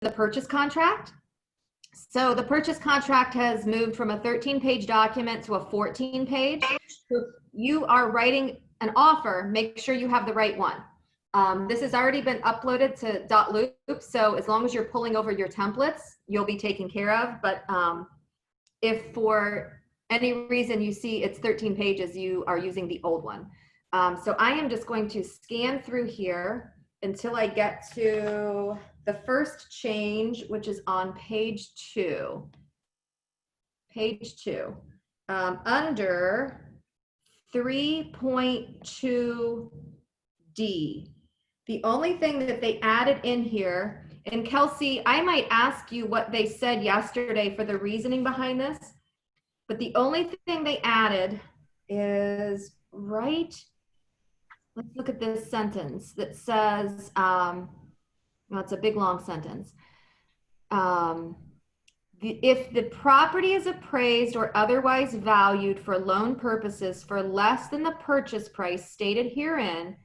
the purchase contract. So the purchase contract has moved from a 13-page document to a 14-page. So if you are writing an offer, make sure you have the right one. This has already been uploaded to .loop, so as long as you're pulling over your templates, you'll be taken care of. But if for any reason you see it's 13 pages, you are using the old one. So I am just going to scan through here until I get to the first change, which is on page 2. Page 2. Under 3.2D. The only thing that they added in here, and Kelsey, I might ask you what they said yesterday for the reasoning behind this, but the only thing they added is right. Let's look at this sentence that says, well, it's a big long sentence. If the property is appraised or otherwise valued for loan purposes for less than the purchase price stated herein,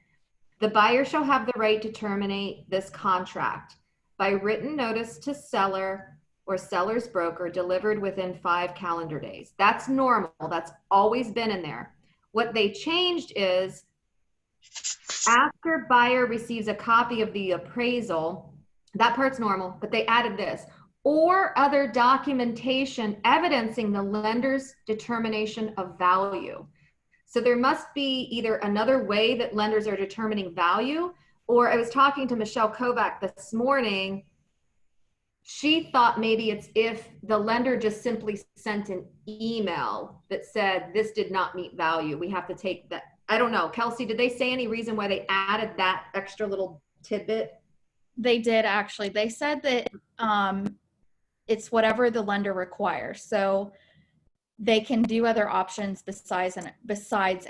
the buyer shall have the right to terminate this contract by written notice to seller or seller's broker delivered within 5 calendar days. That's normal. That's always been in there. What they changed is after buyer receives a copy of the appraisal, that part's normal, but they added this, or other documentation evidencing the lender's determination of value. So there must be either another way that lenders are determining value, or I was talking to Michelle Kovac this morning. She thought maybe it's if the lender just simply sent an email that said, this did not meet value. We have to take that. I don't know. Kelsey, did they say any reason why they added that extra little tidbit? They did actually. They said that it's whatever the lender requires. So they can do other options besides an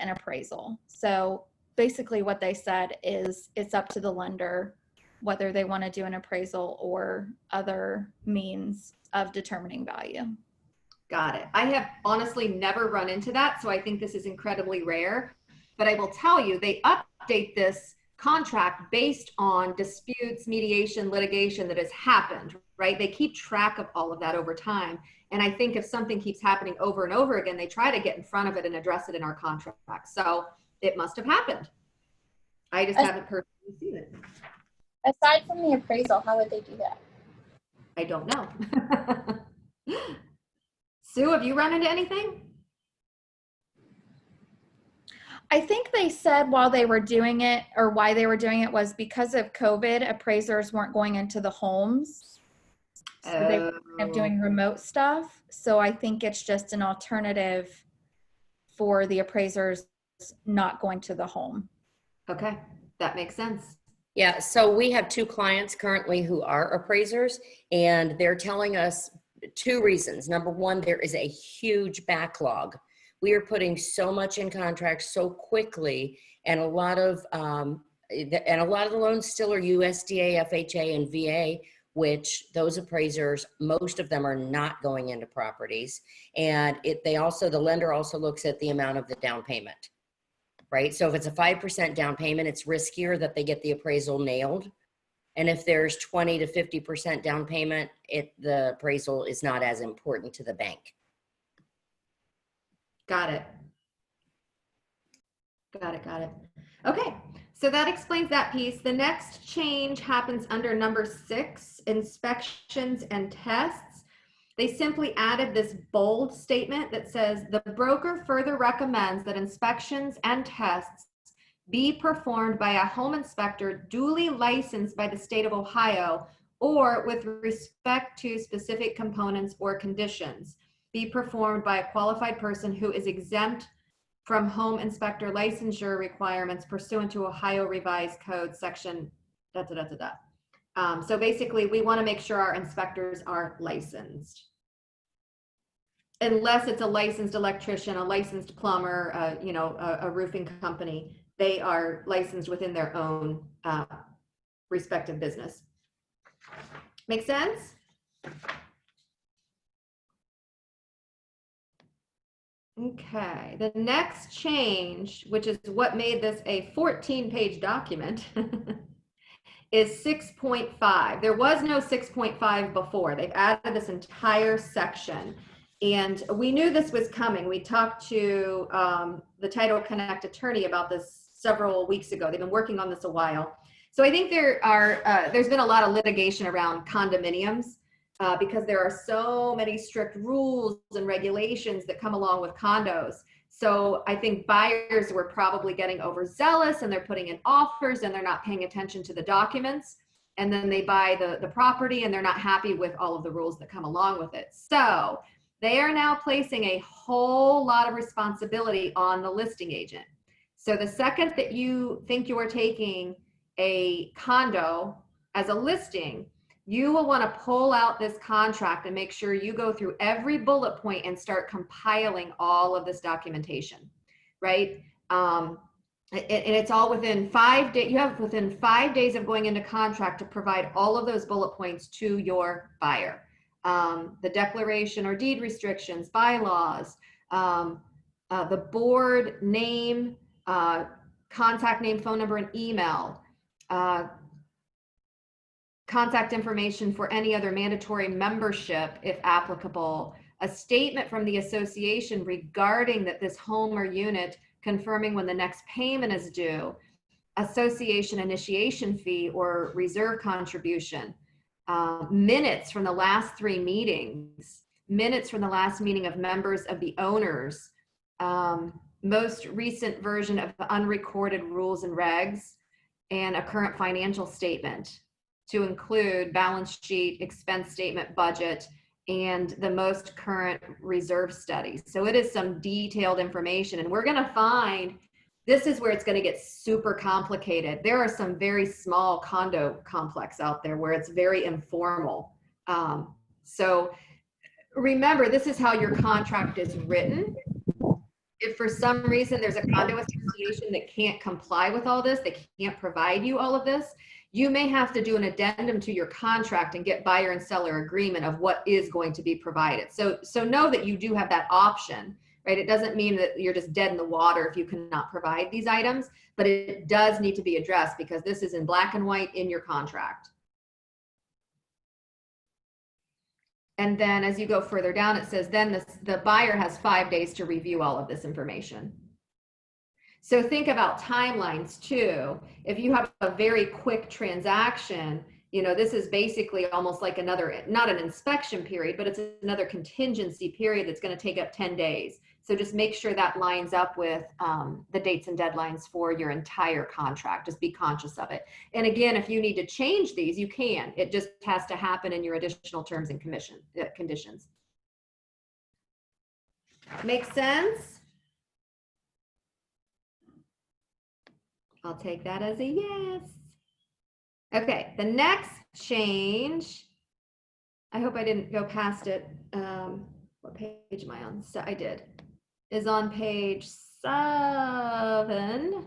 appraisal. So basically what they said is it's up to the lender whether they want to do an appraisal or other means of determining value. Got it. I have honestly never run into that, so I think this is incredibly rare. But I will tell you, they update this contract based on disputes, mediation, litigation that has happened, right? They keep track of all of that over time. And I think if something keeps happening over and over again, they try to get in front of it and address it in our contract. So it must have happened. I just haven't personally seen it. Aside from the appraisal, how would they do that? I don't know. Sue, have you run into anything? I think they said while they were doing it, or why they were doing it, was because of COVID, appraisers weren't going into the homes. So they were kind of doing remote stuff. So I think it's just an alternative for the appraisers not going to the home. Okay, that makes sense. Yeah, so we have 2 clients currently who are appraisers, and they're telling us 2 reasons. Number one, there is a huge backlog. We are putting so much in contracts so quickly, and a lot of the loans still are USDA, FHA, and VA, which those appraisers, most of them are not going into properties. And the lender also looks at the amount of the down payment, right? So if it's a 5% down payment, it's riskier that they get the appraisal nailed. And if there's 20 to 50% down payment, the appraisal is not as important to the bank. Got it. Okay, so that explains that piece. The next change happens under number 6, inspections and tests. They simply added this bold statement that says, the broker further recommends that inspections and tests be performed by a home inspector duly licensed by the state of Ohio, or with respect to specific components or conditions, be performed by a qualified person who is exempt from home inspector licensure requirements pursuant to Ohio Revised Code section So basically, we want to make sure our inspectors are licensed. Unless it's a licensed electrician, a licensed plumber, a roofing company, they are licensed within their own respective business. Make sense? Okay, the next change, which is what made this a 14-page document, is 6.5. There was no 6.5 before. They've added this entire section. And we knew this was coming. We talked to the Title Connect attorney about this several weeks ago. They've been working on this a while. So I think there's been a lot of litigation around condominiums because there are so many strict rules and regulations that come along with condos. So I think buyers were probably getting overzealous and they're putting in offers and they're not paying attention to the documents. And then they buy the property and they're not happy with all of the rules that come along with it. So they are now placing a whole lot of responsibility on the listing agent. So the second that you think you are taking a condo as a listing, you will want to pull out this contract and make sure you go through every bullet point and start compiling all of this documentation, right? And it's all within 5 days. You have within 5 days of going into contract to provide all of those bullet points to your buyer. The declaration or deed restrictions, bylaws, the board name, contact name, phone number, and email, contact information for any other mandatory membership if applicable, a statement from the association regarding that this home or unit confirming when the next payment is due, association initiation fee or reserve contribution, minutes from the last 3 meetings, minutes from the last meeting of members of the owners, most recent version of the unrecorded rules and regs, and a current financial statement to include balance sheet, expense statement, budget, and the most current reserve study. So it is some detailed information, and we're going to find this is where it's going to get super complicated. There are some very small condo complex out there where it's very informal. So remember, this is how your contract is written. If for some reason there's a condo association that can't comply with all this, they can't provide you all of this, you may have to do an addendum to your contract and get buyer and seller agreement of what is going to be provided. So know that you do have that option, right? It doesn't mean that you're just dead in the water if you cannot provide these items, but it does need to be addressed because this is in black and white in your contract. And then as you go further down, it says then the buyer has 5 days to review all of this information. So think about timelines too. If you have a very quick transaction, you know, this is basically almost like another, not an inspection period, but it's another contingency period that's going to take up 10 days. So just make sure that lines up with the dates and deadlines for your entire contract. Just be conscious of it. And again, if you need to change these, you can. It just has to happen in your additional terms and conditions. Make sense? I'll take that as a yes. Okay, the next change, I hope I didn't go past it. What page am I on? So I did. Is on page 7.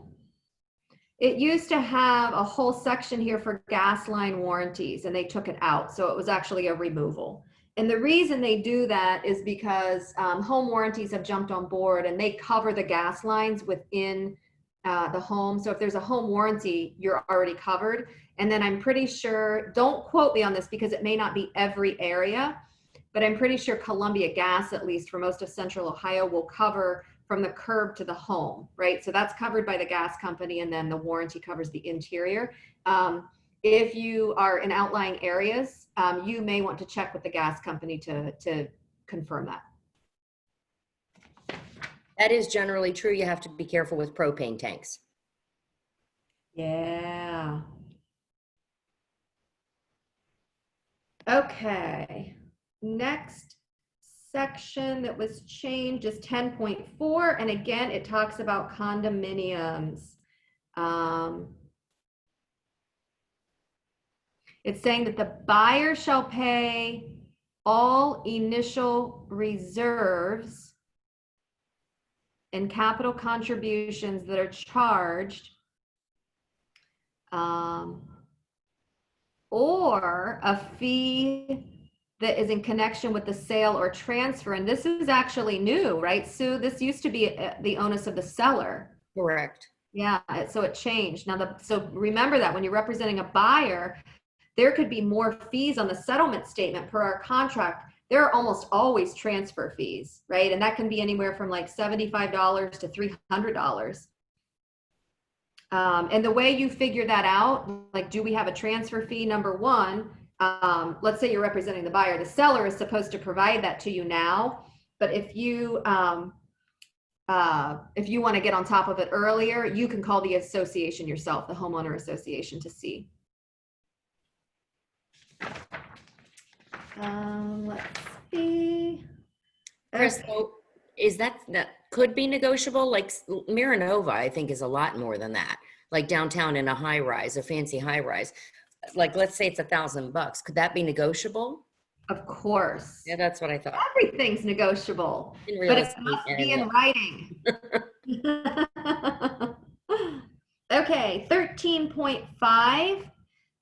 It used to have a whole section here for gas line warranties and they took it out. So it was actually a removal. And the reason they do that is because home warranties have jumped on board and they cover the gas lines within the home. So if there's a home warranty, you're already covered. And then I'm pretty sure, don't quote me on this because it may not be every area, but I'm pretty sure Columbia Gas, at least for most of Central Ohio, will cover from the curb to the home, right? So that's covered by the gas company and then the warranty covers the interior. If you are in outlying areas, you may want to check with the gas company to confirm that. That is generally true. You have to be careful with propane tanks. Yeah. Okay. Next section that was changed is 10.4. And again, it talks about condominiums. It's saying that the buyer shall pay all initial reserves and capital contributions that are charged, or a fee that is in connection with the sale or transfer. And this is actually new, right, Sue? This used to be the onus of the seller. Correct. Yeah, so it changed. Now, so remember that when you're representing a buyer, there could be more fees on the settlement statement per our contract. There are almost always transfer fees, right? And that can be anywhere from like $75 to $300. And the way you figure that out, like, do we have a transfer fee? Number one, let's say you're representing the buyer. The seller is supposed to provide that to you now. But if you want to get on top of it earlier, you can call the association yourself, the homeowner association, to see. Let's see. Chris, Okay. so is that could be negotiable? Like Miranova, I think is a lot more than that. Like downtown in a high rise, a fancy high rise. Like let's say it's $1,000. Could that be negotiable? Of course. Yeah, that's what I thought. Everything's negotiable, In but real it estate must and be in in life. writing. Okay, 13.5.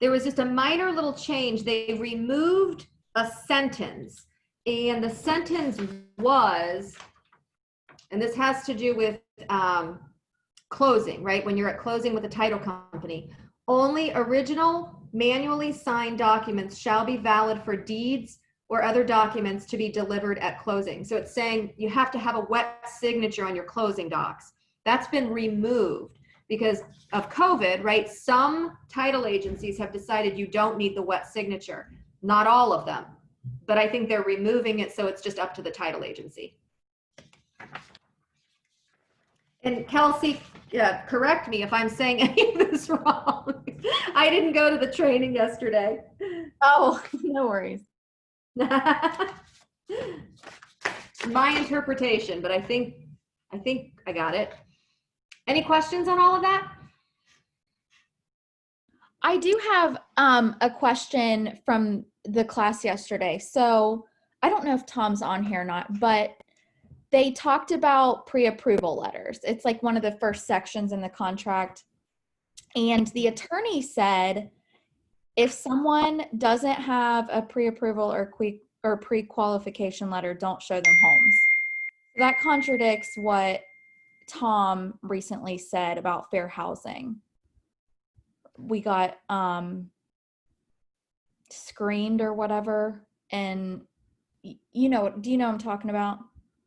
There was just a minor little change. They removed a sentence, and the sentence was, and this has to do with closing, right? When you're at closing with a title company, only original manually signed documents shall be valid for deeds or other documents to be delivered at closing. So it's saying you have to have a wet signature on your closing docs. That's been removed because of COVID, right? Some title agencies have decided you don't need the wet signature. Not all of them, but I think they're removing it so it's just up to the title agency. And Kelsey, correct me if I'm saying any of this wrong. I didn't go to the training yesterday. Oh, no worries. My interpretation, but I think I got it. Any questions on all of that? I do have a question from the class yesterday. So I don't know if Tom's on here or not, but they talked about pre-approval letters. It's like one of the first sections in the contract. And the attorney said, if someone doesn't have a pre-approval or pre-qualification letter, don't show them homes. That contradicts what Tom recently said about fair housing. We got screened or whatever, and do you know what I'm talking about?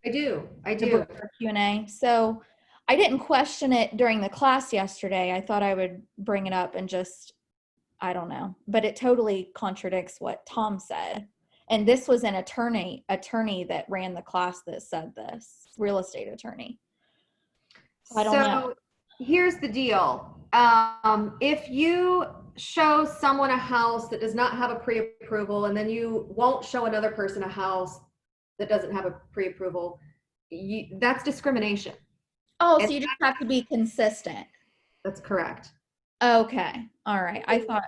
I do. The Q&A. So I didn't question it during the class yesterday. I thought I would bring it up and just, I don't know, but it totally contradicts what Tom said. And this was an attorney that ran the class that said this, real estate attorney. So I don't know. Here's the deal. If you show someone a house that does not have a pre-approval, and then you won't show another person a house that doesn't have a pre-approval, that's discrimination. Oh, so you just have to be consistent. That's correct. Okay. All right. I thought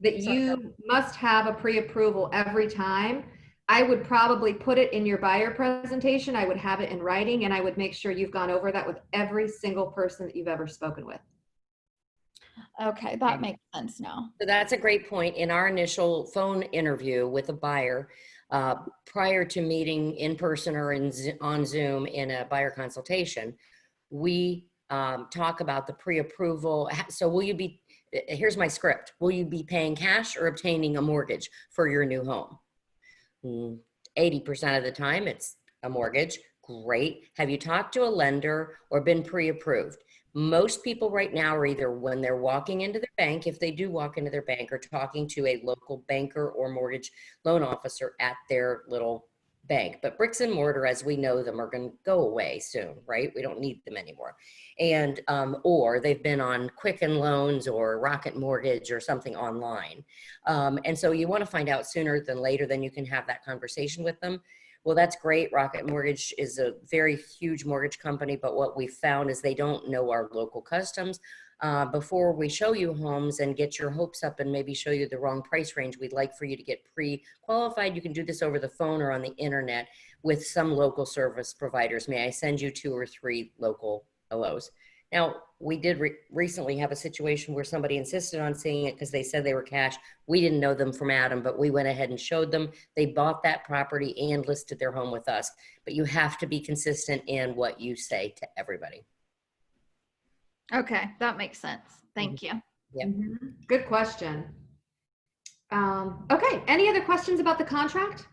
that you must have a pre-approval every time. I would probably put it in your buyer presentation. I would have it in writing, and I would make sure you've gone over that with every single person that you've ever spoken with. Okay, that makes sense now. So that's a great point. In our initial phone interview with a buyer, prior to meeting in person or on Zoom in a buyer consultation, we talk about the pre-approval. So here's my script. Will you be paying cash or obtaining a mortgage for your new home? 80% of the time it's a mortgage. Great. Have you talked to a lender or been pre-approved? Most people right now are either when they're walking into their bank, if they do walk into their bank, or talking to a local banker or mortgage loan officer at their little bank. But bricks and mortar, as we know them, are going to go away soon, right? We don't need them anymore. And or they've been on Quicken Loans or Rocket Mortgage or something online. And so you want to find out sooner than later, then you can have that conversation with them. Well, that's great. Rocket Mortgage is a very huge mortgage company, but what we found is they don't know our local customs. Before we show you homes and get your hopes up and maybe show you the wrong price range, we'd like for you to get pre-qualified. You can do this over the phone or on the internet with some local service providers. May I send you 2 or 3 local LOs? Now, we did recently have a situation where somebody insisted on seeing it because they said they were cash. We didn't know them from Adam, but we went ahead and showed them. They bought that property and listed their home with us. But you have to be consistent in what you say to everybody. Okay, that makes sense. Thank you. Yep. Good question. Okay, any other questions about the contract?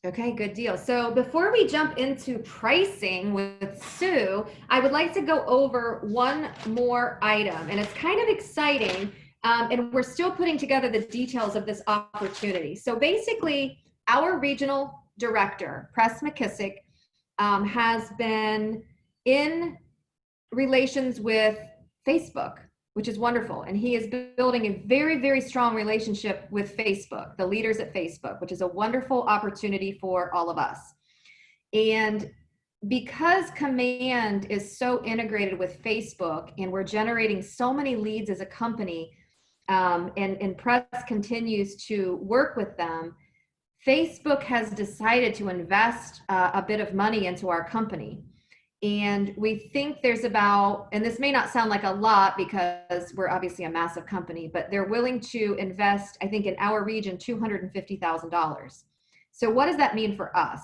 Okay, good deal. So before we jump into pricing with Sue, I would like to go over one more item, and it's kind of exciting, and we're still putting together the details of this opportunity. So basically, our regional director, Press McKissick, has been in relations with Facebook, which is wonderful. And he is building a very, very strong relationship with Facebook, the leaders at Facebook, which is a wonderful opportunity for all of us. And because Command is so integrated with Facebook and we're generating so many leads as a company, and Press continues to work with them, Facebook has decided to invest a bit of money into our company. And we think there's about, and this may not sound like a lot because we're obviously a massive company, but they're willing to invest, I think in our region, $250,000. So what does that mean for us?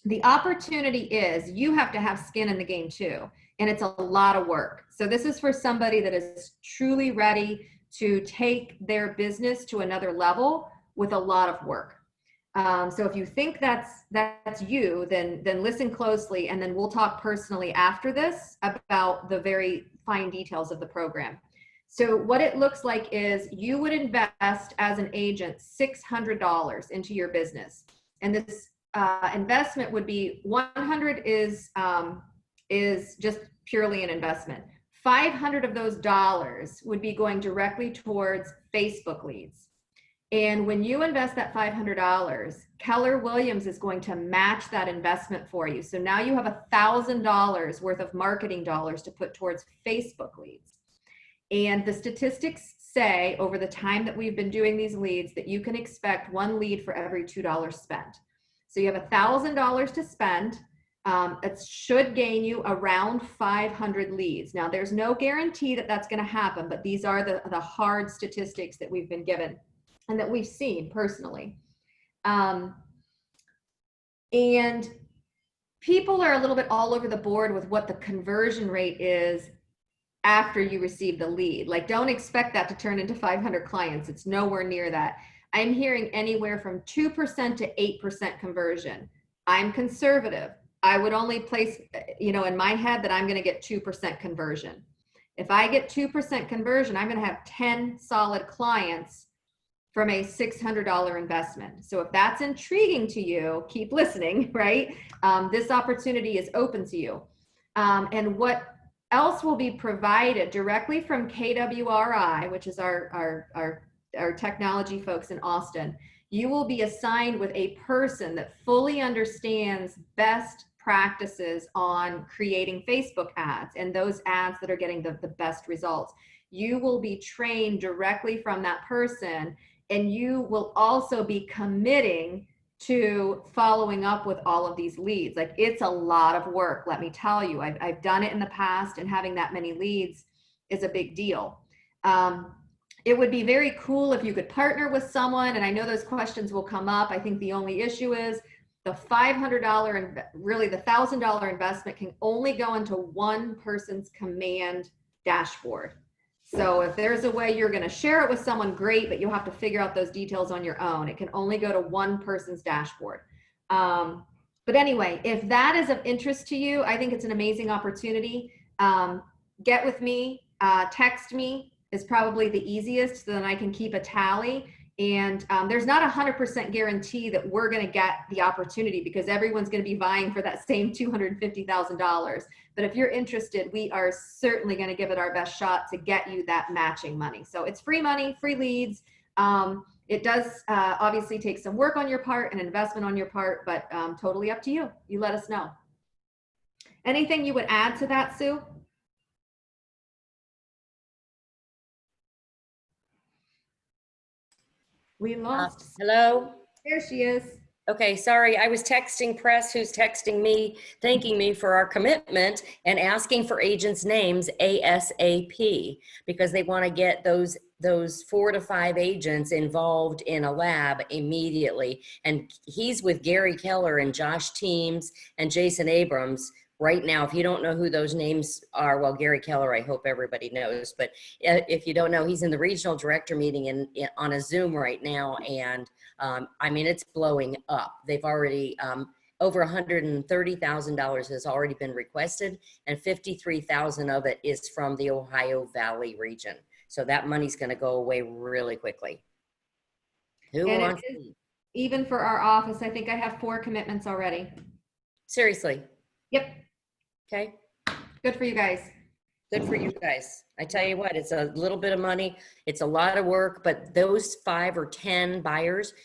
The opportunity is you have to have skin in the game too. And it's a lot of work. So this is for somebody that is truly ready to take their business to another level with a lot of work. So if you think that's you, then listen closely, and then we'll talk personally after this about the very fine details of the program. So what it looks like is you would invest as an agent $600 into your business, and this investment would be 100 is just purely an investment. 500 of those dollars would be going directly towards Facebook leads. And when you invest that $500, Keller Williams is going to match that investment for you. So now you have $1,000 worth of marketing dollars to put towards Facebook leads. And the statistics say over the time that we've been doing these leads that you can expect one lead for every $2 spent. So you have $1,000 to spend. It should gain you around 500 leads. Now, there's no guarantee that that's going to happen, but these are the hard statistics that we've been given and that we've seen personally. And people are a little bit all over the board with what the conversion rate is after you receive the lead. Like, don't expect that to turn into 500 clients. It's nowhere near that. I'm hearing anywhere from 2% to 8% conversion. I'm conservative. I would only place, in my head that I'm going to get 2% conversion. If I get 2% conversion, I'm going to have 10 solid clients from a $600 investment. So if that's intriguing to you, keep listening, right? This opportunity is open to you. And what else will be provided directly from KWRI, which is our technology folks in Austin, you will be assigned with a person that fully understands best practices on creating Facebook ads and those ads that are getting the best results. You will be trained directly from that person, and you will also be committing to following up with all of these leads. Like, it's a lot of work, let me tell you. I've done it in the past, and having that many leads is a big deal. It would be very cool if you could partner with someone, and I know those questions will come up. I think the only issue is the $500 and really the $1,000 investment can only go into one person's Command dashboard. So if there's a way you're going to share it with someone, great, but you'll have to figure out those details on your own. It can only go to one person's dashboard. But anyway, if that is of interest to you, I think it's an amazing opportunity. Get with me, text me is probably the easiest, so then I can keep a tally. And there's not 100% guarantee that we're going to get the opportunity because everyone's going to be vying for that same $250,000. But if you're interested, we are certainly going to give it our best shot to get you that matching money. So it's free money, free leads. It does obviously take some work on your part and investment on your part, but totally up to you. You let us know. Anything you would add to that, Sue? We lost. Hello? There she is. Okay, sorry, I was texting press who's texting me, thanking me for our commitment and asking for agents' names ASAP because they want to get those 4 to 5 agents involved in a lab immediately. And he's with Gary Keller and Josh Teams and Jason Abrams right now. If you don't know who those names are, well, Gary Keller, I hope everybody knows, but if you don't know, he's in the regional director meeting on a Zoom right now. And I mean, it's blowing up. They've already, over $130,000 has already been requested, and 53,000 of it is from the Ohio Valley region. So that money's going to go away really quickly. Who And it wants is, to? even for our office, I think I have 4 commitments already. Seriously. Yep. Okay. Good for you guys. Good for you guys. I tell you what, it's a little bit of money. It's a lot of work, but those 5 or 10 buyers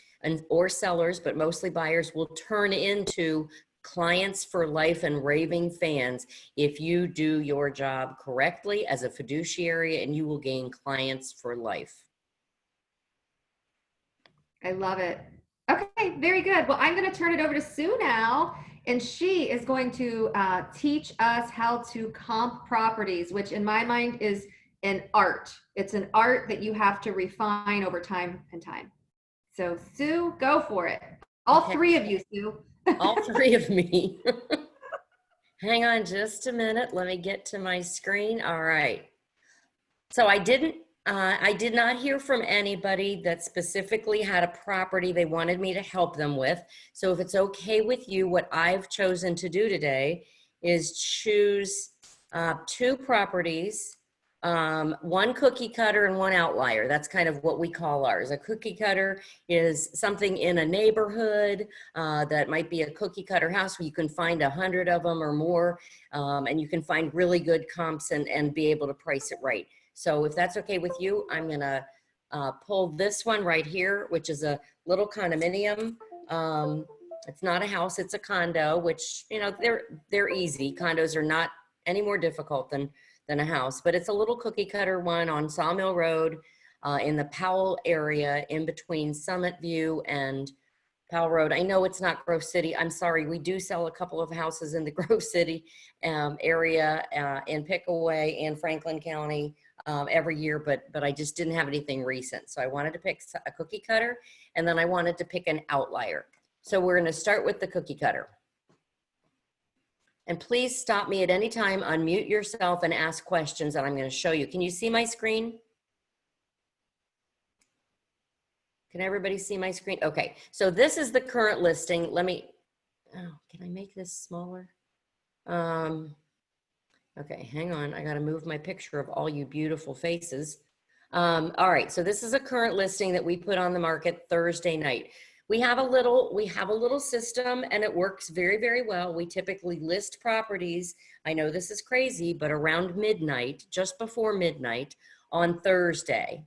or sellers, but mostly buyers, will turn into clients for life and raving fans if you do your job correctly as a fiduciary, and you will gain clients for life. I love it. Okay, very good. Well, I'm going to turn it over to Sue now, and she is going to teach us how to comp properties, which in my mind is an art. It's an art that you have to refine over time and time. So Sue, go for it. All Okay. 3 of you, Sue. All 3 of me. Hang on just a minute. Let me get to my screen. All right. So I did not hear from anybody that specifically had a property they wanted me to help them with. So if it's okay with you, what I've chosen to do today is choose 2 properties, 1 cookie cutter and 1 outlier. That's kind of what we call ours. A cookie cutter is something in a neighborhood that might be a cookie cutter house where you can find 100 of them or more, and you can find really good comps and be able to price it right. So if that's okay with you, I'm gonna pull this one right here, which is a little condominium. It's not a house, it's a condo, which, you know, they're easy. Condos are not any more difficult than a house, but it's a little cookie cutter one on Sawmill Road in the Powell area in between Summit View and Powell Road. I know it's not Grove City. I'm sorry. We do sell a couple of houses in the Grove City area in Pickaway and Franklin County every year, but I just didn't have anything recent. So I wanted to pick a cookie cutter, and then I wanted to pick an outlier. So we're going to start with the cookie cutter. And please stop me at any time, unmute yourself and ask questions that I'm going to show you. Can you see my screen? Can everybody see my screen? Okay, so this is the current listing. Let me, oh, can I make this smaller? Okay, hang on. I got to move my picture of all you beautiful faces. All right, so this is a current listing that we put on the market Thursday night. We have a little system, and it works very, very well. We typically list properties. I know this is crazy, but around midnight, just before midnight on Thursday.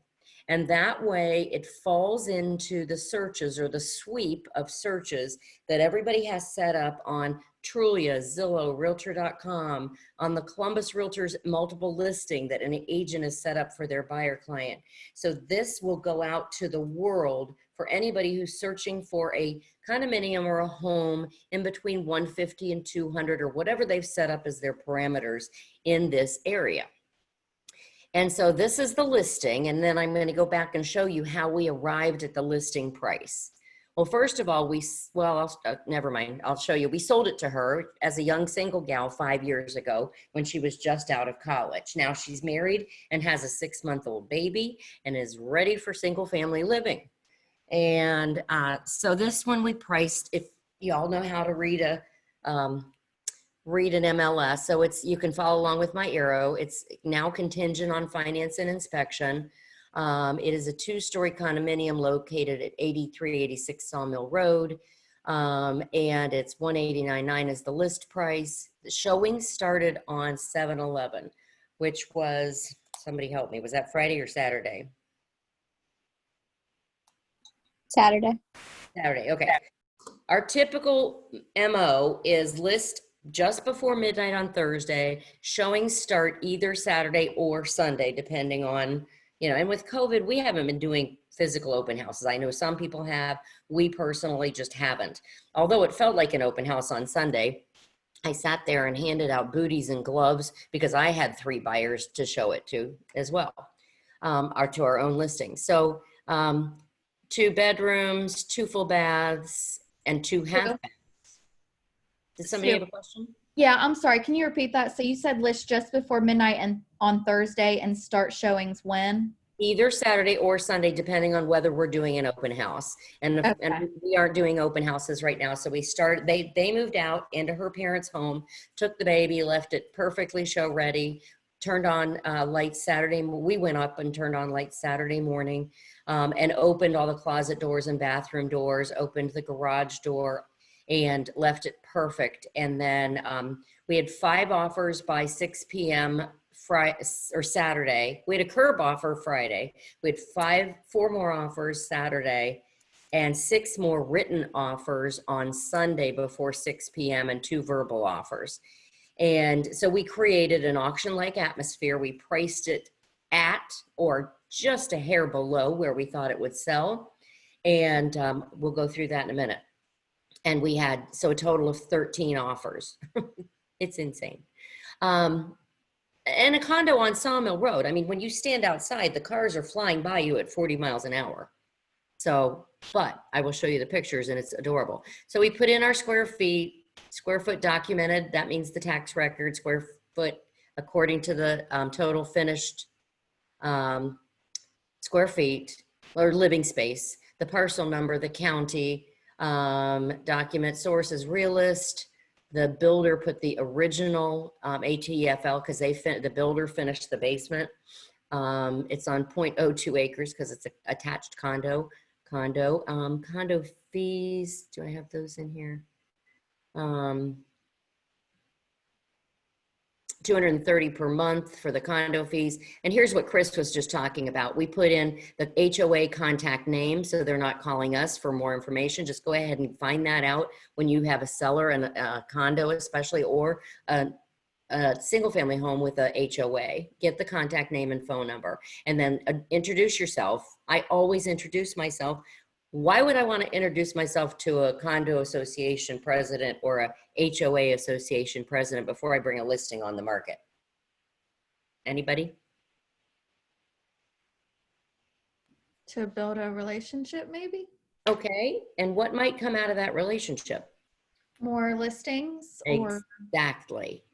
And that way it falls into the searches or the sweep of searches that everybody has set up on Trulia, Zillow, Realtor.com, on the Columbus Realtors multiple listing that an agent has set up for their buyer client. So this will go out to the world for anybody who's searching for a condominium or a home in between 150 and 200 or whatever they've set up as their parameters in this area. And so this is the listing, and then I'm going to go back and show you how we arrived at the listing price. Well, first of all, never mind, I'll show you. We sold it to her as a young single gal 5 years ago when she was just out of college. Now she's married and has a 6-month-old baby and is ready for single family living. And so this one we priced, if you all know how to read an MLS, so you can follow along with my arrow. It's now contingent on finance and inspection. It is a 2-story condominium located at 8386 Sawmill Road, and it's $189.9 is the list price. The showing started on 7/11, which was, somebody help me, was that Friday or Saturday? Saturday. Saturday, okay. Our typical MO is list just before midnight on Thursday, showing start either Saturday or Sunday, depending on, and with COVID, we haven't been doing physical open houses. I know some people have. We personally just haven't. Although it felt like an open house on Sunday, I sat there and handed out booties and gloves because I had 3 buyers to show it to as well, or to our own listing. So 2 bedrooms, 2 full baths, and 2 half So- baths. Did somebody have a question? Yeah, I'm sorry. Can you repeat that? So you said list just before midnight and on Thursday and start showings when? Either Saturday or Sunday, depending on whether we're doing an open house. And Okay. we aren't doing open houses right now. So we started, they moved out into her parents' home, took the baby, left it perfectly show ready, turned on lights Saturday. We went up and turned on lights Saturday morning, and opened all the closet doors and bathroom doors, opened the garage door, and left it perfect. And then we had 5 offers by 6 p.m. Friday or Saturday. We had a curb offer Friday. We had 4 more offers Saturday, and 6 more written offers on Sunday before 6 p.m. and 2 verbal offers. And so we created an auction-like atmosphere. We priced it at or just a hair below where we thought it would sell. And we'll go through that in a minute. And we had, so a total of 13 offers. It's insane. And a condo on Sawmill Road. I mean, when you stand outside, the cars are flying by you at 40 miles an hour. So, but I will show you the pictures and it's adorable. So we put in our square foot documented. That means the tax record, square foot, according to the total finished square feet or living space, the parcel number, the county, document sources, realist. The builder put the original ATFL because the builder finished the basement. It's on 0.02 acres because it's an attached condo. Condo fees, do I have those in here? 230 per month for the condo fees. And here's what Chris was just talking about. We put in the HOA contact name, so they're not calling us for more information. Just go ahead and find that out when you have a seller and a condo especially, or a single family home with a HOA. Get the contact name and phone number, and then introduce yourself. I always introduce myself. Why would I want to introduce myself to a condo association president or a HOA association president before I bring a listing on the market? Anybody? To build a relationship, maybe? Okay, and what might come out of that relationship? More listings or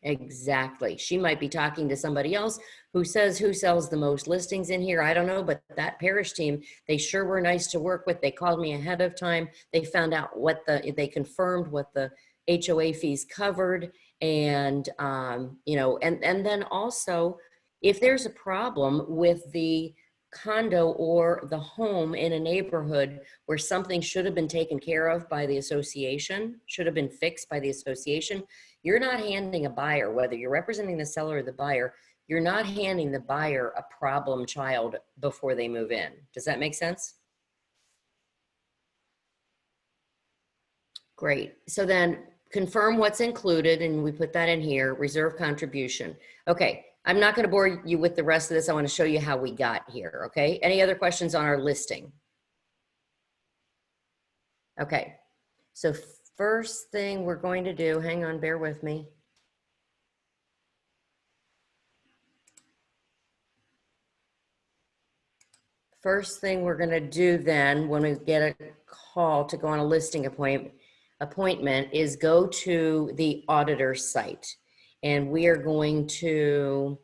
Exactly. She might be talking to somebody else who says who sells the most listings in here. I don't know, but that parish team, they sure were nice to work with. They called me ahead of time. They found out they confirmed what the HOA fees covered. And, and then also if there's a problem with the condo or the home in a neighborhood where something should have been taken care of by the association, should have been fixed by the association, you're not handing a buyer, whether you're representing the seller or the buyer, you're not handing the buyer a problem child before they move in. Does that make sense? Great. So then confirm what's included, and we put that in here, reserve contribution. Okay. I'm not going to bore you with the rest of this. I want to show you how we got here. Okay. Any other questions on our listing? Okay. So first thing we're going to do, hang on, bear with me. First thing we're going to do then when we get a call to go on a listing appointment is go to the auditor's site. And we are going to,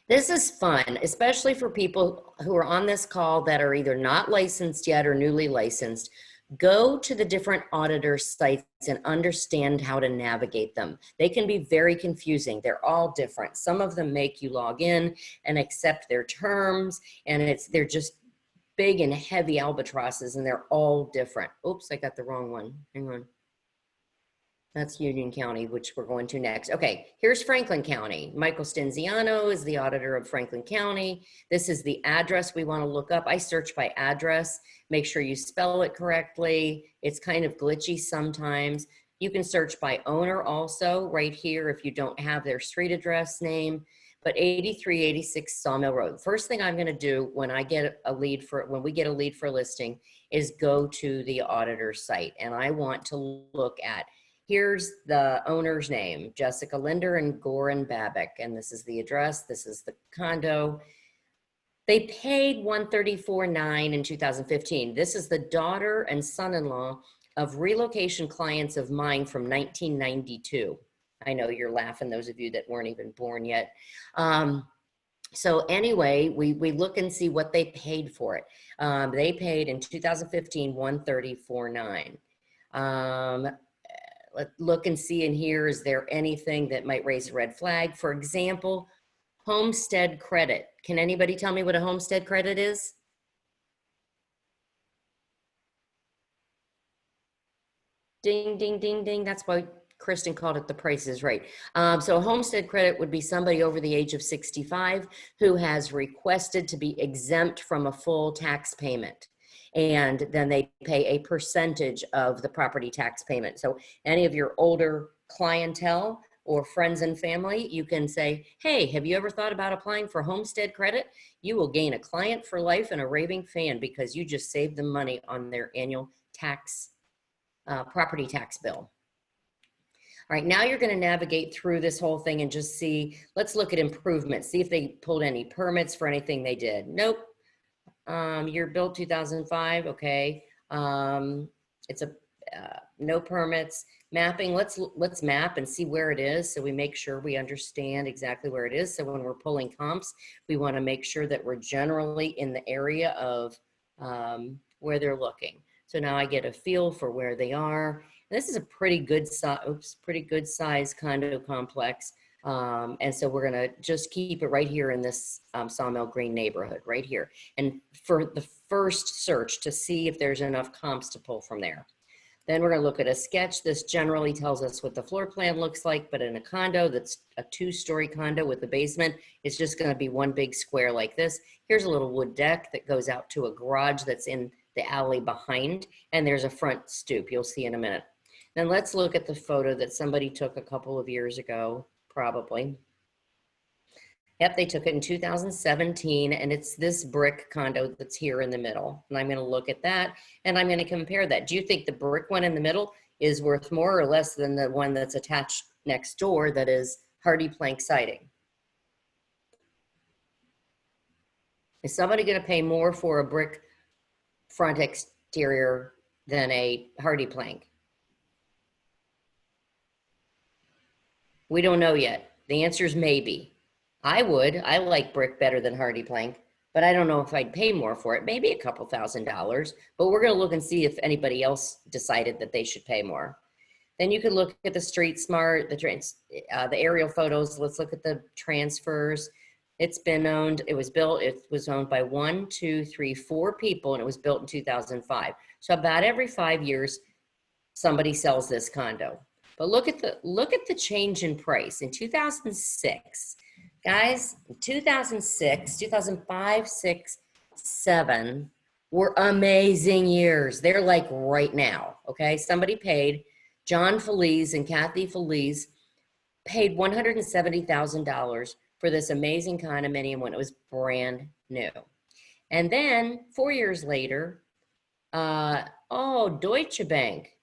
this is fun, especially for people who are on this call that are either not licensed yet or newly licensed. Go to the different auditor sites and understand how to navigate them. They can be very confusing. They're all different. Some of them make you log in and accept their terms, and they're just big and heavy albatrosses, and they're all different. Oops, I got the wrong one. Hang on. That's Union County, which we're going to next. Okay, here's Franklin County. Michael Stenziano is the auditor of Franklin County. This is the address we want to look up. I search by address. Make sure you spell it correctly. It's kind of glitchy sometimes. You can search by owner also right here if you don't have their street address name. but 8386 Sawmill Road. First thing I'm going to do when I get a lead for, when we get a lead for listing, is go to the auditor's site. And I want to look at, here's the owner's name, Jessica Linder and Goran Babik. And this is the address. This is the condo. They paid $134,900 in 2015. This is the daughter and son-in-law of relocation clients of mine from 1992. I know you're laughing, those of you that weren't even born yet. So anyway, we look and see what they paid for it. They paid in 2015, $134,900. Let's look and see in here, is there anything that might raise a red flag? For example, homestead credit. Can anybody tell me what a homestead credit is? Ding, ding, ding, ding. That's why Kristen called it The Price is Right. So a homestead credit would be somebody over the age of 65 who has requested to be exempt from a full tax payment. And then they pay a percentage of the property tax payment. So any of your older clientele or friends and family, you can say, hey, have you ever thought about applying for homestead credit? You will gain a client for life and a raving fan because you just saved them money on their annual tax, property tax bill. All right, now you're going to navigate through this whole thing and just see, let's look at improvements, see if they pulled any permits for anything they did. Nope. You're built 2005. Okay. It's a, no permits. Mapping, let's map and see where it is so we make sure we understand exactly where it is. So when we're pulling comps, we want to make sure that we're generally in the area of where they're looking. So now I get a feel for where they are. And this is a pretty good size condo complex. And so we're going to just keep it right here in this Sawmill Green neighborhood right here. And for the first search to see if there's enough comps to pull from there. Then we're going to look at a sketch. This generally tells us what the floor plan looks like, but in a condo that's a 2-story condo with a basement, it's just going to be one big square like this. Here's a little wood deck that goes out to a garage that's in the alley behind, and there's a front stoop you'll see in a minute. Then let's look at the photo that somebody took a couple of years ago, probably. Yep, they took it in 2017, and it's this brick condo that's here in the middle. And I'm going to look at that, and I'm going to compare that. Do you think the brick one in the middle is worth more or less than the one that's attached next door that is hardy plank siding? Is somebody going to pay more for a brick front exterior than a hardy plank? We don't know yet. The answer is maybe. I would. I like brick better than hardy plank, but I don't know if I'd pay more for it. Maybe a couple $1,000s, but we're going to look and see if anybody else decided that they should pay more. Then you could look at the Street Smart, the aerial photos. Let's look at the transfers. It's been owned. It was built. It was owned by 1, 2, 3, 4 people, and it was built in 2005. So about every 5 years, somebody sells this condo. But look at the change in price in 2006. Guys, 2006, 2005, 6, 7 were amazing years. They're like right now, okay? Somebody paid, John Feliz and Kathy Feliz paid $170,000 for this amazing condominium when it was brand new. And then 4 years later, Deutsche Bank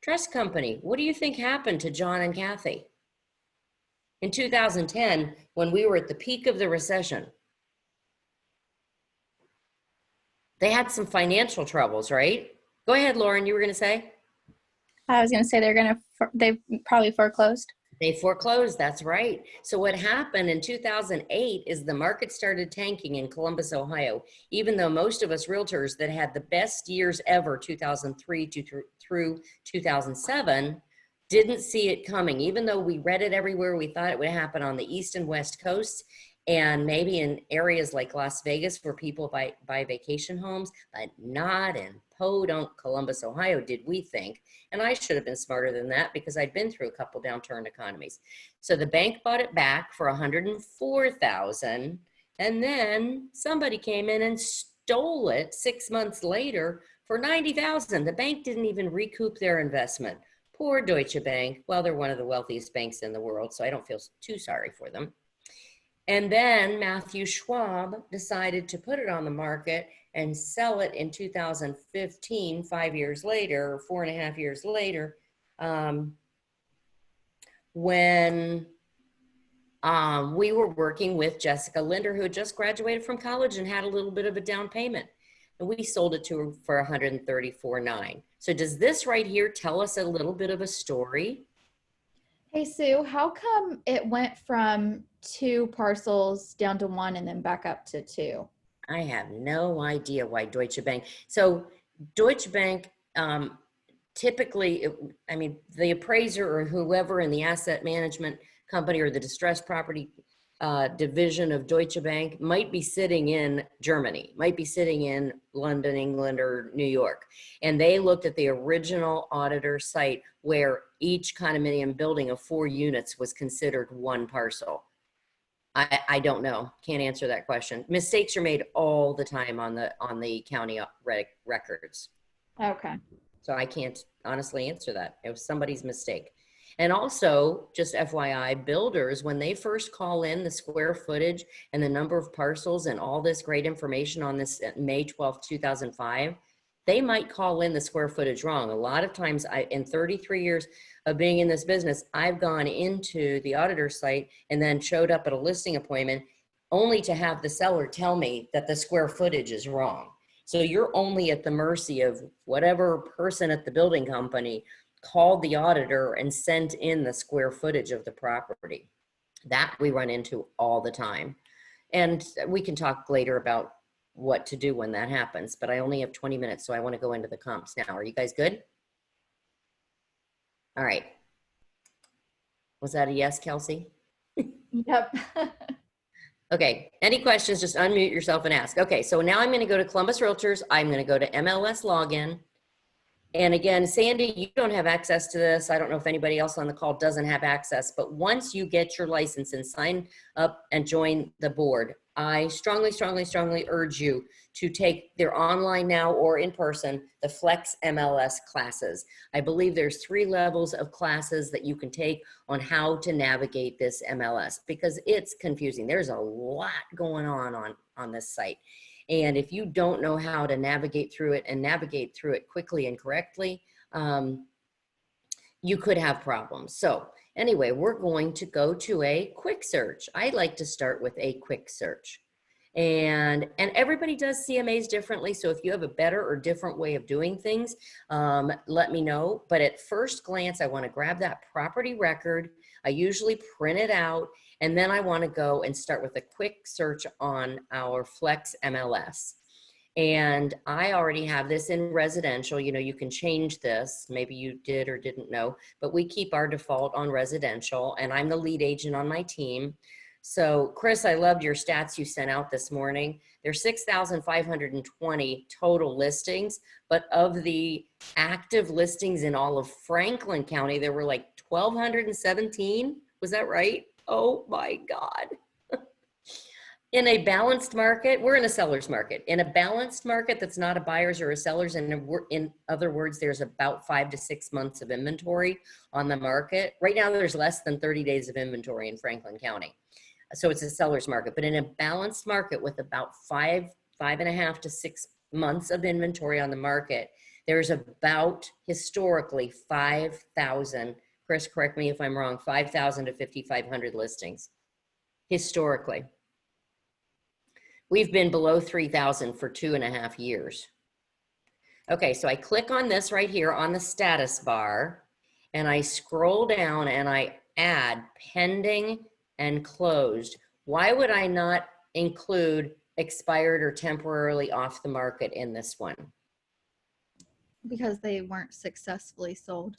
Trust Company. What do you think happened to John and Kathy? In 2010, when we were at the peak of the recession, they had some financial troubles, right? Go ahead, Lauren, you were going to say? I was going to say they probably foreclosed. They foreclosed, that's right. So what happened in 2008 is the market started tanking in Columbus, Ohio, even though most of us realtors that had the best years ever, 2003 through 2007, didn't see it coming. Even though we read it everywhere, we thought it would happen on the East and West Coasts and maybe in areas like Las Vegas where people buy vacation homes, but not in Podunk, Columbus, Ohio, did we think. And I should have been smarter than that because I'd been through a couple downturn economies. So the bank bought it back for $104,000, and then somebody came in and stole it 6 months later for $90,000. The bank didn't even recoup their investment. Poor Deutsche Bank. Well, they're one of the wealthiest banks in the world, so I don't feel too sorry for them. And then Matthew Schwab decided to put it on the market and sell it in 2015, 5 years later, or 4.5 years later, when we were working with Jessica Linder, who had just graduated from college and had a little bit of a down payment. And we sold it to her for $134,900. So does this right here tell us a little bit of a story? Hey, Sue, how come it went from 2 parcels down to 1 and then back up to 2? I have no idea why Deutsche Bank. So Deutsche Bank, typically, I mean, the appraiser or whoever in the asset management company or the distressed property division of Deutsche Bank might be sitting in Germany, might be sitting in London, England, or New York. And they looked at the original auditor site where each condominium building of 4 units was considered 1 parcel. I don't know. Can't answer that question. Mistakes are made all the time on the county records. Okay. So I can't honestly answer that. It was somebody's mistake. And also, just FYI, builders, when they first call in the square footage and the number of parcels and all this great information on this May 12th, 2005, they might call in the square footage wrong. A lot of times, in 33 years of being in this business, I've gone into the auditor site and then showed up at a listing appointment only to have the seller tell me that the square footage is wrong. So you're only at the mercy of whatever person at the building company called the auditor and sent in the square footage of the property. That we run into all the time. And we can talk later about what to do when that happens, but I only have 20 minutes, so I want to go into the comps now. Are you guys good? All right. Was that a yes, Kelsey? Yep. Okay, any questions, just unmute yourself and ask. Okay, so now I'm gonna go to Columbus Realtors. I'm gonna go to MLS login. And again, Sandy, you don't have access to this. I don't know if anybody else on the call doesn't have access, but once you get your license and sign up and join the board, I strongly, strongly, strongly urge you to take their online now or in person, the Flex MLS classes. I believe there's 3 levels of classes that you can take on how to navigate this MLS because it's confusing. There's a lot going on this site. And if you don't know how to navigate through it and navigate through it quickly and correctly, you could have problems. So anyway, we're going to go to a quick search. I like to start with a quick search. And everybody does CMAs differently. So if you have a better or different way of doing things, let me know. But at first glance, I want to grab that property record. I usually print it out. And then I want to go and start with a quick search on our Flex MLS. And I already have this in residential. You know, you can change this. Maybe you did or didn't know, but we keep our default on residential, and I'm the lead agent on my team. So Chris, I loved your stats you sent out this morning. There's 6,520 total listings, but of the active listings in all of Franklin County, there were like 1,217. Was that right? Oh my God. In a balanced market, we're in a seller's market. In a balanced market that's not a buyer's or a seller's, and in other words, there's about 5 to 6 months of inventory on the market. Right now, there's less than 30 days of inventory in Franklin County. So it's a seller's market. But in a balanced market with about 5.5 to 6 months of inventory on the market, there's about historically 5,000, Chris, correct me if I'm wrong, 5,000 to 5,500 listings historically. We've been below 3,000 for 2.5 years. Okay, so I click on this right here on the status bar, and I scroll down and I add pending and closed. Why would I not include expired or temporarily off the market in this one? Because they weren't successfully sold.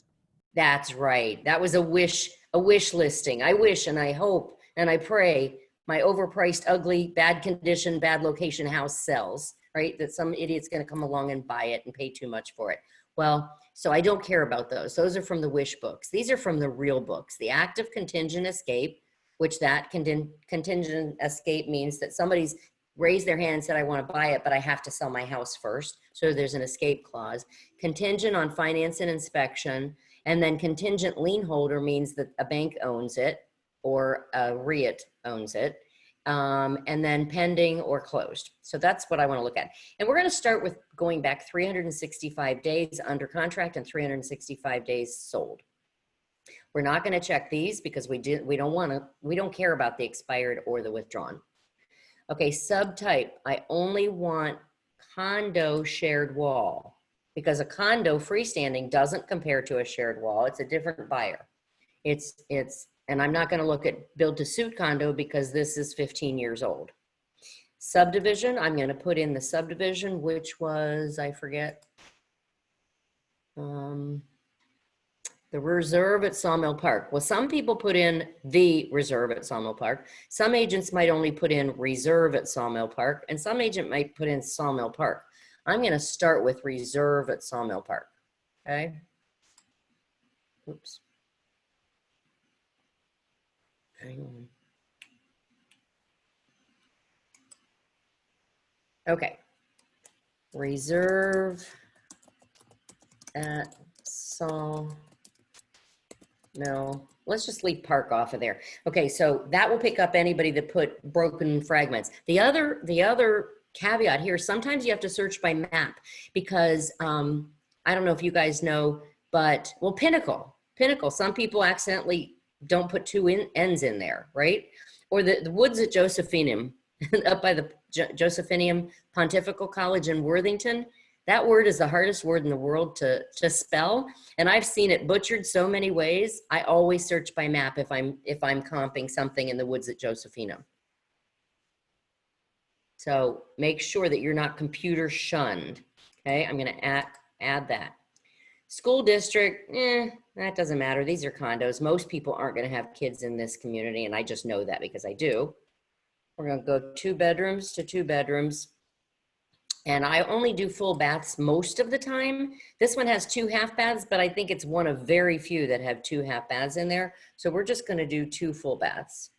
That's right. That was a wish listing. I wish and I hope and I pray my overpriced, ugly, bad condition, bad location house sells, right? That some idiot's going to come along and buy it and pay too much for it. Well, so I don't care about those. Those are from the wish books. These are from the real books. The active contingent escape, which that contingent escape means that somebody's raised their hand and said, I want to buy it, but I have to sell my house first. So there's an escape clause. Contingent on finance and inspection. And then contingent lien holder means that a bank owns it or a REIT owns it. and then pending or closed. So that's what I want to look at. And we're going to start with going back 365 days under contract and 365 days sold. We're not going to check these because we don't care about the expired or the withdrawn. Okay, subtype. I only want condo shared wall because a condo freestanding doesn't compare to a shared wall. It's a different buyer. And I'm not going to look at build to suit condo because this is 15 years old. Subdivision, I'm going to put in the subdivision, which was, I forget, the reserve at Sawmill Park. Well, some people put in the reserve at Sawmill Park. Some agents might only put in reserve at Sawmill Park, and some agent might put in Sawmill Park. I'm going to start with reserve at Sawmill Park. Okay. Oops. Hang on. Okay. Reserve at Sawmill. Let's just leave park off of there. Okay, so that will pick up anybody that put broken fragments. The other caveat here, sometimes you have to search by map because I don't know if you guys know, but well, Pinnacle, some people accidentally don't put two ends in there, right? Or the woods at Josephinum, up by the Josephinum Pontifical College in Worthington. That word is the hardest word in the world to spell. And I've seen it butchered so many ways. I always search by map if I'm comping something in the woods at Josephinum. So make sure that you're not computer shunned. Okay, I'm gonna add that. School district, that doesn't matter. These are condos. Most people aren't gonna have kids in this community, and I just know that because I do. We're gonna go 2 bedrooms to 2 bedrooms. And I only do full baths most of the time. This one has 2 half baths, but I think it's one of very few that have 2 half baths in there. So we're just gonna do 2 full baths.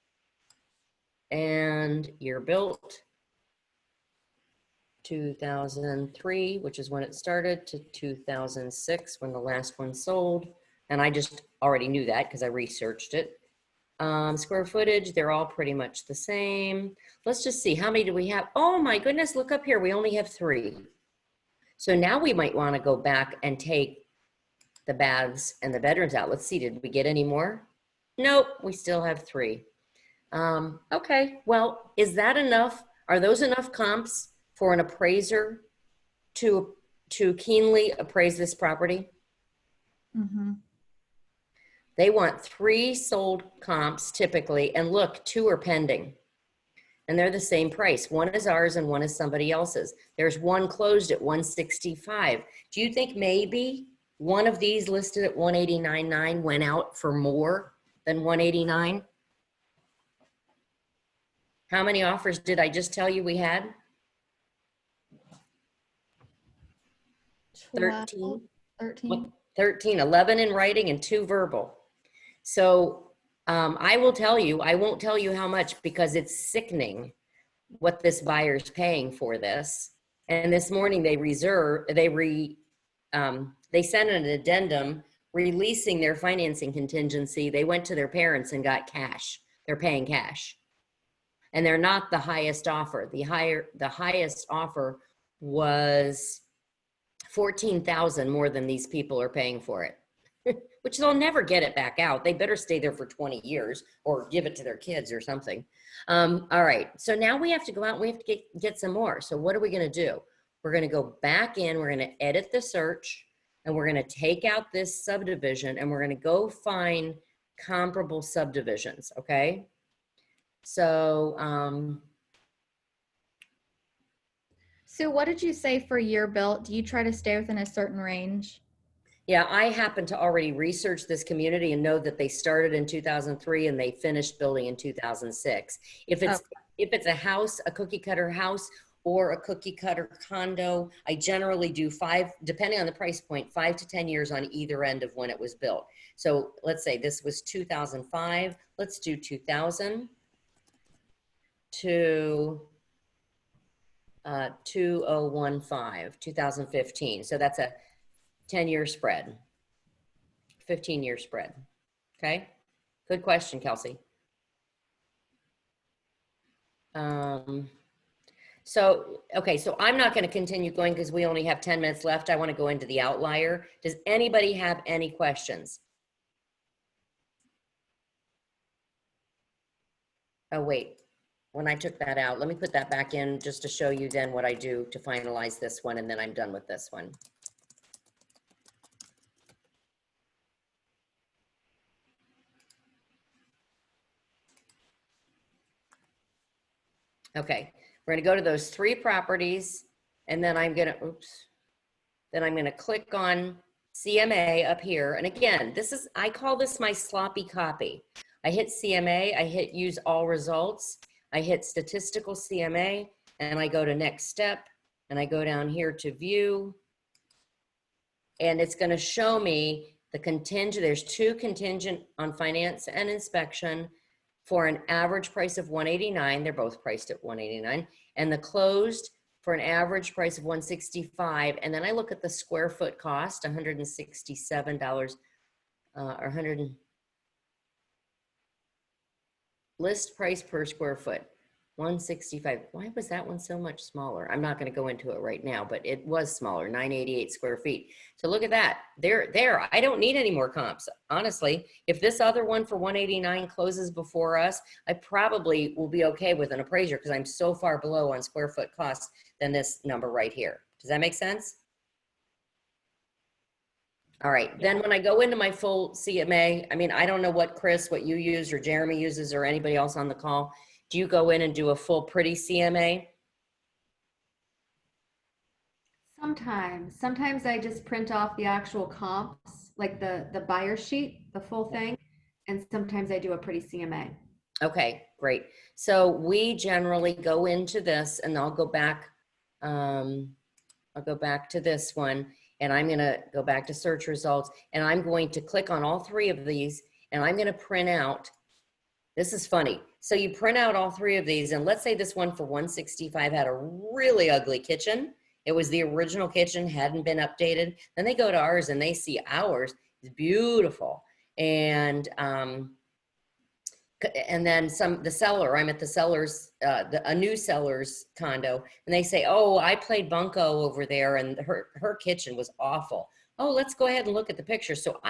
And year built, 2003, which is when it started, to 2006, when the last one sold. And I just already knew that because I researched it. Square footage, they're all pretty much the same. Let's just see, how many do we have? Oh my goodness, look up here. We only have 3. So now we might want to go back and take the baths and the bedrooms out. Let's see, did we get any more? Nope, we still have 3. Okay, well, is that enough? Are those enough comps for an appraiser to keenly appraise this property? Mm-hmm. They want 3 sold comps typically, and look, 2 are pending. And they're the same price. One is ours and one is somebody else's. There's one closed at 165. Do you think maybe one of these listed at 189.9 went out for more than 189? How many offers did I just tell you we had? 13. 13. 13, 11 in writing and 2 verbal. So I will tell you, I won't tell you how much because it's sickening what this buyer's paying for this. And this morning they sent an addendum releasing their financing contingency. They went to their parents and got cash. They're paying cash. And they're not the highest offer. The highest offer was 14,000 more than these people are paying for it. Which they'll never get it back out. They better stay there for 20 years or give it to their kids or something. All right, so now we have to go out and we have to get some more. So what are we gonna do? We're gonna go back in, we're gonna edit the search, and we're gonna take out this subdivision and we're gonna go find comparable subdivisions, okay? So, Sue, what did you say for year built? Do you try to stay within a certain range? yeah, I happen to already research this community and know that they started in 2003 and they finished building in 2006. If it's a house, a cookie cutter house or a cookie cutter condo, I generally do 5, depending on the price point, 5 to 10 years on either end of when it was built. So let's say this was 2005. Let's do 2000 to 2015, 2015. So that's a 10-year spread, 15-year spread. Okay. Good question, Kelsey. So, okay, so I'm not going to continue going because we only have 10 minutes left. I want to go into the outlier. Does anybody have any questions? Oh, wait, when I took that out, let me put that back in just to show you then what I do to finalize this one, and then I'm done with this one. Okay, we're going to go to those 3 properties, and then I'm going to, oops, then I'm going to click on CMA up here. And again, this is, I call this my sloppy copy. I hit CMA, I hit use all results, I hit statistical CMA, and I go to next step, and I go down here to view, and it's going to show me the contingent. There's 2 contingent on finance and inspection for an average price of 189. They're both priced at 189, and the closed for an average price of 165. And then I look at the square foot cost, $167 or 100 list price per square foot, 165. Why was that one so much smaller? I'm not going to go into it right now, but it was smaller, 988 square feet. So look at that. There. I don't need any more comps. Honestly, if this other one for 189 closes before us, I probably will be okay with an appraiser because I'm so far below on square foot costs than this number right here. Does that make sense? All right, then when I go into my full CMA, I mean, I don't know what Chris, what you use or Jeremy uses or anybody else on the call. Do you go in and do a full pretty CMA? Sometimes I just print off the actual comps, like the buyer sheet, the full thing. And sometimes I do a pretty CMA. Okay, great. So we generally go into this, and I'll go back to this one, and I'm going to go back to search results, and I'm going to click on all 3 of these, and I'm going to print out. This is funny. So you print out all 3 of these, and let's say this one for 165 had a really ugly kitchen. It was the original kitchen, hadn't been updated. Then they go to ours and they see ours is beautiful. And then the seller, I'm at the seller's, a new seller's condo, and they say, oh, I played bunco over there and her kitchen was awful. Oh, let's go ahead and look at the pictures. So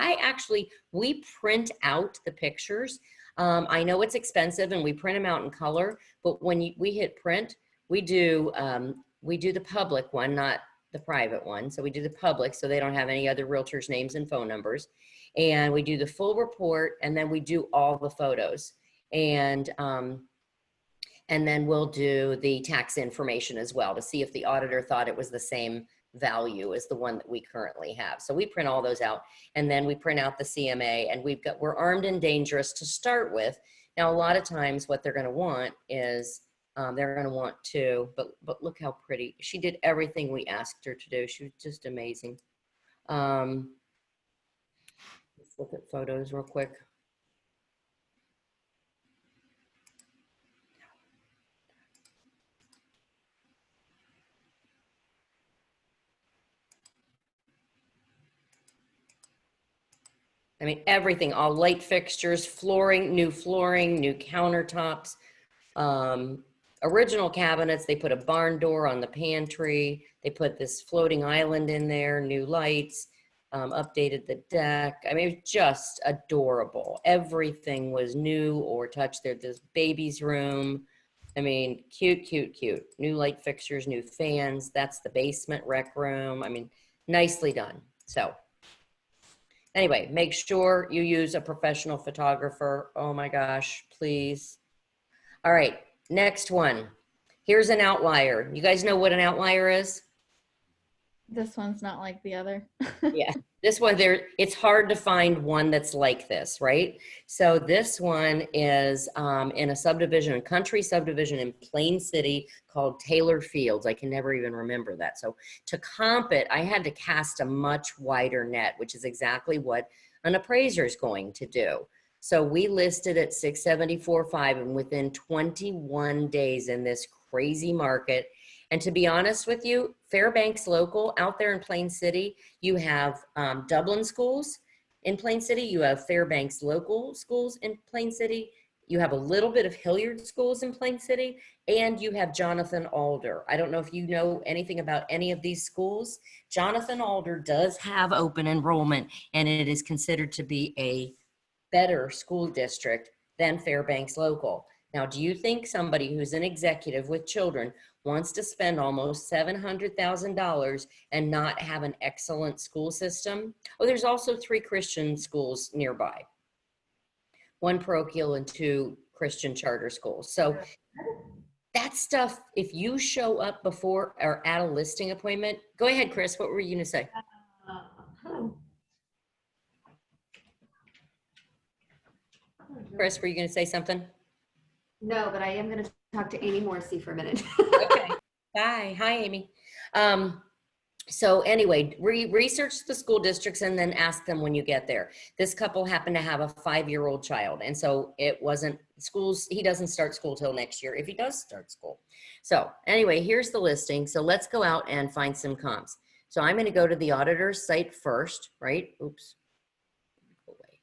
we print out the pictures. I know it's expensive and we print them out in color, but when we hit print, we do the public one, not the private one. So we do the public, so they don't have any other realtors' names and phone numbers. And we do the full report, and then we do all the photos. And then we'll do the tax information as well to see if the auditor thought it was the same value as the one that we currently have. So we print all those out, and then we print out the CMA, and we're armed and dangerous to start with. Now, a lot of times what they're going to want is they're going to want to, but look how pretty. She did everything we asked her to do. She was just amazing. Let's look at photos real quick. I mean, everything, all light fixtures, flooring, new countertops, original cabinets. They put a barn door on the pantry. They put this floating island in there, new lights, updated the deck. I mean, it was just adorable. Everything was new or touched. There's this baby's room. I mean, cute, cute, cute. New light fixtures, new fans. That's the basement rec room. I mean, nicely done. So anyway, make sure you use a professional photographer. Oh my gosh, please. All right, next one. Here's an outlier. You guys know what an outlier is? This one's not like the other. Yeah, this one it's hard to find one that's like this, right? So this one is in a country subdivision in Plain City called Taylor Fields. I can never even remember that. So to comp it, I had to cast a much wider net, which is exactly what an appraiser is going to do. So we listed at 674.5, and within 21 days in this crazy market. And to be honest with you, Fairbanks local out there in Plain City, you have Dublin schools in Plain City, you have Fairbanks local schools in Plain City, you have a little bit of Hilliard schools in Plain City, and you have Jonathan Alder. I don't know if you know anything about any of these schools. Jonathan Alder does have open enrollment, and it is considered to be a better school district than Fairbanks Local. Now, do you think somebody who's an executive with children wants to spend almost $700,000 and not have an excellent school system? Oh, there's also 3 Christian schools nearby, 1 parochial and 2 Christian charter schools. So that stuff, if you show up before or at a listing appointment, go ahead, Chris, what were you gonna say? Chris, were you gonna say something? No, but I am going to talk to Amy Morrissey for a minute. Okay. Bye. Hi, Amy. So anyway, research the school districts and then ask them when you get there. This couple happened to have a 5-year-old child. And so it wasn't schools. He doesn't start school till next year if he does start school. So anyway, here's the listing. So let's go out and find some comps. So I'm going to go to the auditor's site first, right? Oops. Go away.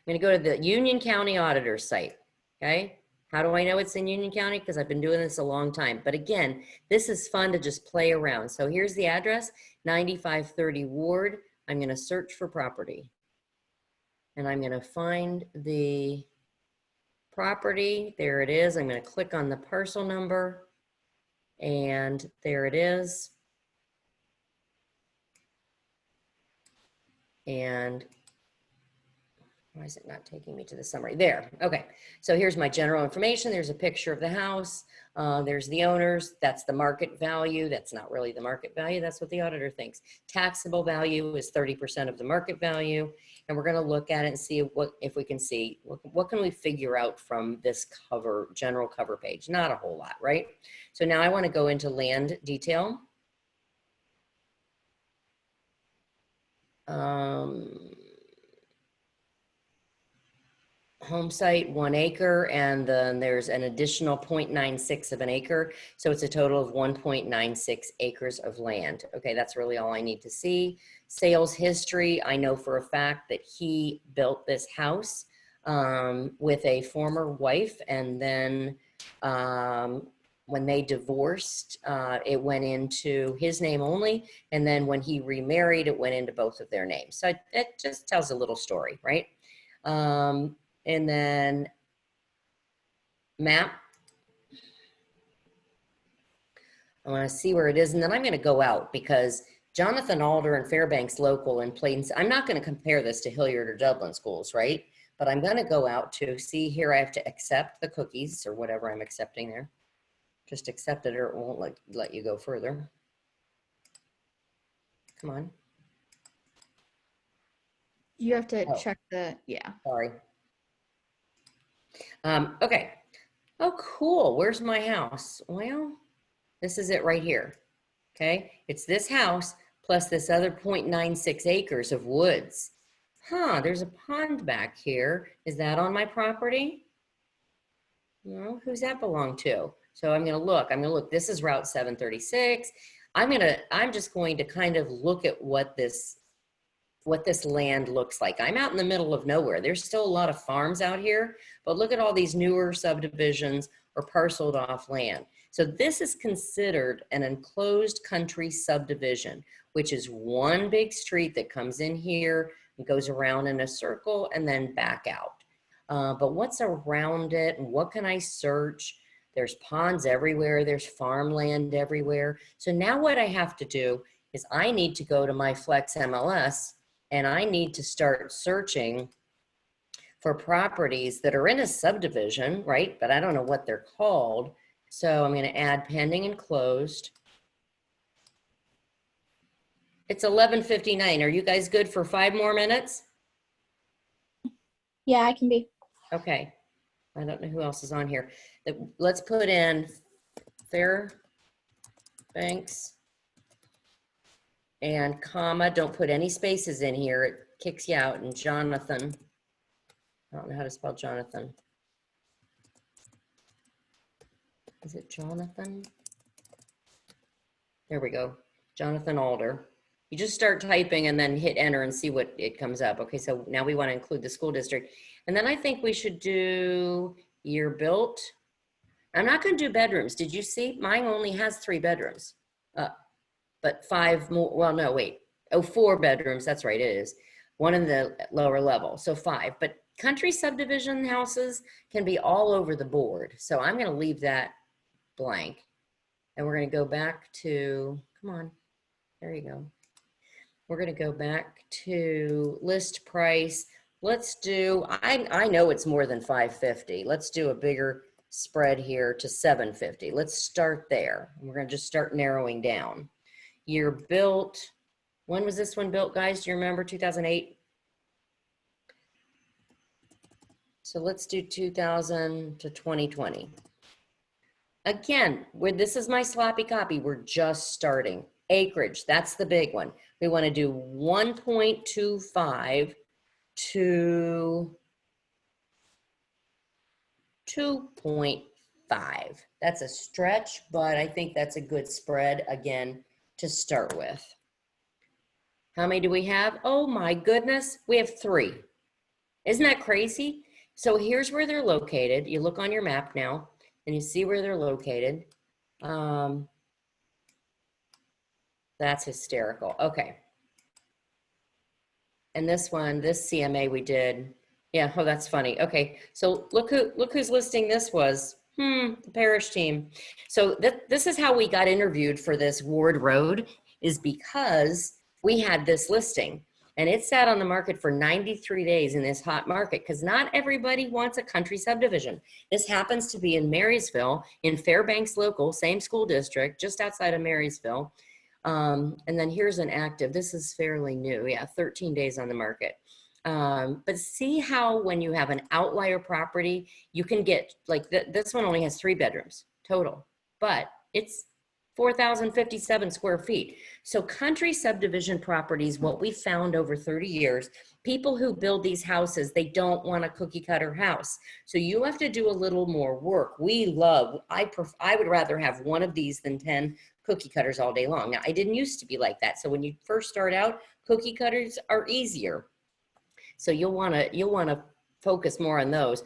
I'm going to go to the Union County auditor's site. Okay. How do I know it's in Union County? Because I've been doing this a long time. But again, this is fun to just play around. So here's the address, 9530 Ward. I'm going to search for property. And I'm going to find the property. There it is. I'm going to click on the parcel number. And there it is. And why is it not taking me to the summary? There. Okay. So here's my general information. There's a picture of the house. There's the owners. That's the market value. That's not really the market value. That's what the auditor thinks. Taxable value is 30% of the market value. And we're going to look at it and see if we can see what can we figure out from this general cover page. Not a whole lot, right? So now I want to go into land detail. Home site 1 acre, and then there's an additional 0.96 of an acre. So it's a total of 1.96 acres of land. Okay, that's really all I need to see. Sales history, I know for a fact that he built this house with a former wife, and then when they divorced, it went into his name only. And then when he remarried, it went into both of their names. So it just tells a little story, right? And then map. I want to see where it is. And then I'm going to go out because Jonathan Alder and Fairbanks Local and Plains, I'm not going to compare this to Hilliard or Dublin schools, right? But I'm going to go out to see here. I have to accept the cookies or whatever I'm accepting there. Just accept it or it won't let you go further. Come on. You have to check the, yeah. Sorry. Okay. Oh, cool. Where's my house? Well, this is it right here. Okay. It's this house plus this other 0.96 acres of woods. Huh. There's a pond back here. Is that on my property? No. Who's that belong to? So I'm going to look. This is Route 736. I'm just going to kind of look at what this land looks like. I'm out in the middle of nowhere. There's still a lot of farms out here, but look at all these newer subdivisions or parceled off land. So this is considered an enclosed country subdivision, which is one big street that comes in here and goes around in a circle and then back out. But what's around it and what can I search? There's ponds everywhere. There's farmland everywhere. So now what I have to do is I need to go to my Flex MLS and I need to start searching for properties that are in a subdivision, right? But I don't know what they're called. So I'm going to add pending and closed. It's 11:59. Are you guys good for 5 more minutes? Yeah, I can be. Okay. I don't know who else is on here. Let's put in Fairbanks and comma. Don't put any spaces in here. It kicks you out. And Jonathan. I don't know how to spell Jonathan. Is it Jonathan? There we go. Jonathan Alder. You just start typing and then hit enter and see what it comes up. Okay, so now we want to include the school district. And then I think we should do year built. I'm not going to do bedrooms. Did you see? Mine only has 3 bedrooms, but 5 more. Well, no, wait. Oh, 4 bedrooms. That's right. It is. 1 in the lower level. So 5. But country subdivision houses can be all over the board. So I'm going to leave that blank. And we're going to go back to, come on. There you go. We're going to go back to list price. Let's do, I know it's more than 550. Let's do a bigger spread here to 750. Let's start there. We're going to just start narrowing down. Year built. When was this one built, guys? Do you remember? 2008? So let's do 2000 to 2020. Again, this is my sloppy copy. We're just starting. Acreage, that's the big one. We want to do 1.25 to 2.5. That's a stretch, but I think that's a good spread again to start with. How many do we have? Oh my goodness, we have 3. Isn't that crazy? So here's where they're located. You look on your map now and you see where they're located. That's hysterical. Okay. And this one, this CMA we did. Yeah, oh, that's funny. Okay, so look who's listing this was. The parish team. So this is how we got interviewed for this Ward Road, is because we had this listing. And it sat on the market for 93 days in this hot market because not everybody wants a country subdivision. This happens to be in Marysville, in Fairbanks local, same school district, just outside of Marysville. And then here's an active. This is fairly new. Yeah, 13 days on the market. But see how when you have an outlier property, you can get like this one only has 3 bedrooms total, but it's 4,057 square feet. So country subdivision properties, what we found over 30 years, people who build these houses, they don't want a cookie cutter house. So you have to do a little more work. I would rather have one of these than 10 cookie cutters all day long. Now, I didn't used to be like that. So when you first start out, cookie cutters are easier. So you'll want to focus more on those.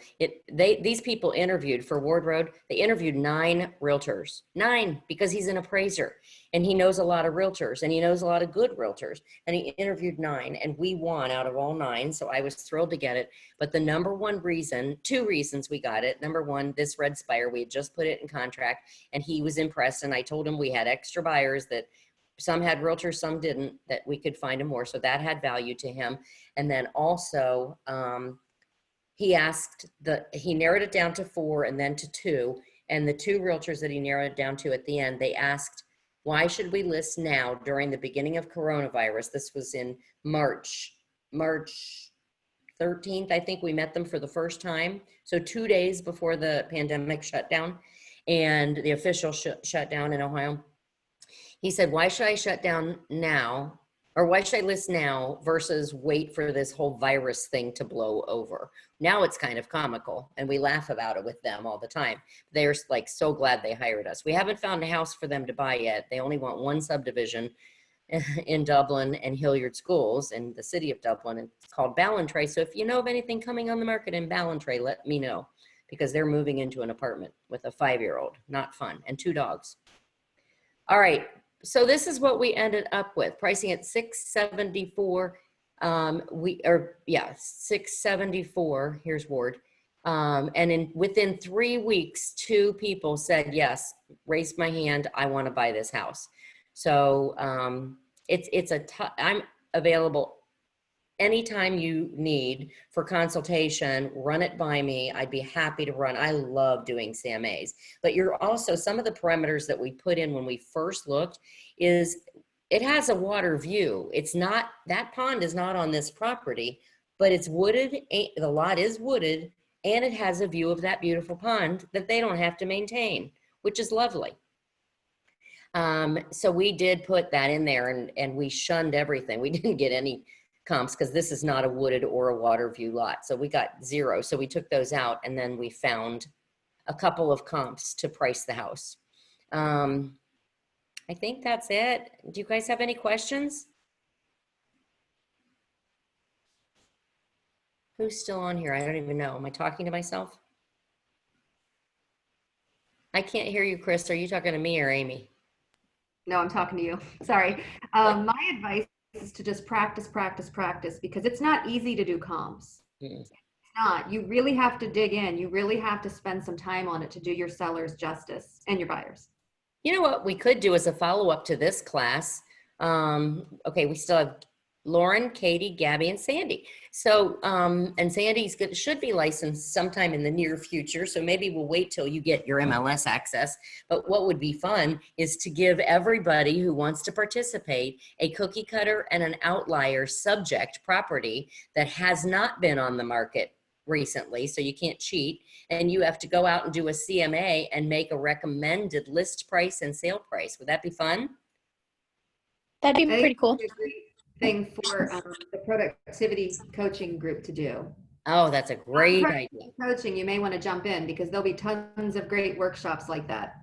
These people interviewed for Ward Road. They interviewed 9 realtors, 9, because he's an appraiser and he knows a lot of realtors and he knows a lot of good realtors. And he interviewed 9 and we won out of all 9. So I was thrilled to get it. But the number one reason, 2 reasons we got it. Number one, this Red Spire, we had just put it in contract and he was impressed. And I told him we had extra buyers that some had realtors, some didn't, that we could find them more. So that had value to him. And then also, he narrowed it down to 4 and then to 2. And the 2 realtors that he narrowed it down to at the end, they asked, why should we list now during the beginning of coronavirus? This was in March 13th, I think we met them for the first time. So 2 days before the pandemic shutdown and the official shutdown in Ohio. He said, why should I shut down now? Or why should I list now versus wait for this whole virus thing to blow over? Now it's kind of comical and we laugh about it with them all the time. They're like so glad they hired us. We haven't found a house for them to buy yet. They only want 1 subdivision in Dublin and Hilliard Schools in the city of Dublin. It's called Ballantrae. So if you know of anything coming on the market in Ballantrae, let me know because they're moving into an apartment with a 5-year-old. Not fun. And 2 dogs. All right. So this is what we ended up with, pricing at $674. 674. Here's Ward. And within 3 weeks, 2 people said yes, raised my hand. I want to buy this house. So I'm available anytime you need for consultation. Run it by me. I'd be happy to run. I love doing CMAs, but you're also, some of the parameters that we put in when we first looked is it has a water view. It's not, that pond is not on this property, but it's wooded. The lot is wooded and it has a view of that beautiful pond that they don't have to maintain, which is lovely. So we did put that in there and we shunned everything. We didn't get any comps because this is not a wooded or a water view lot. So we got 0. So we took those out and then we found a couple of comps to price the house. I think that's it. Do you guys have any questions? Who's still on here? I don't even know. Am I talking to myself? I can't hear you, Chris. Are you talking to me or Amy? No, I'm talking to you. Sorry. My advice is to just practice, practice, practice, because it's not easy to do comps. Hmm. It's not. You really have to dig in. You really have to spend some time on it to do your sellers justice and your buyers. You know what we could do as a follow-up to this class? Okay, we still have Lauren, Katie, Gabby, and Sandy. So, and Sandy's good, should be licensed sometime in the near future. So maybe we'll wait till you get your MLS access. But what would be fun is to give everybody who wants to participate a cookie cutter and an outlier subject property that has not been on the market recently, so you can't cheat, and you have to go out and do a CMA and make a recommended list price and sale price. Would that be fun? That'd I be think pretty cool. it's a great thing for the productivity coaching group to do. Oh, that's a great idea. Coaching, you may want to jump in because there'll be tons of great workshops like that.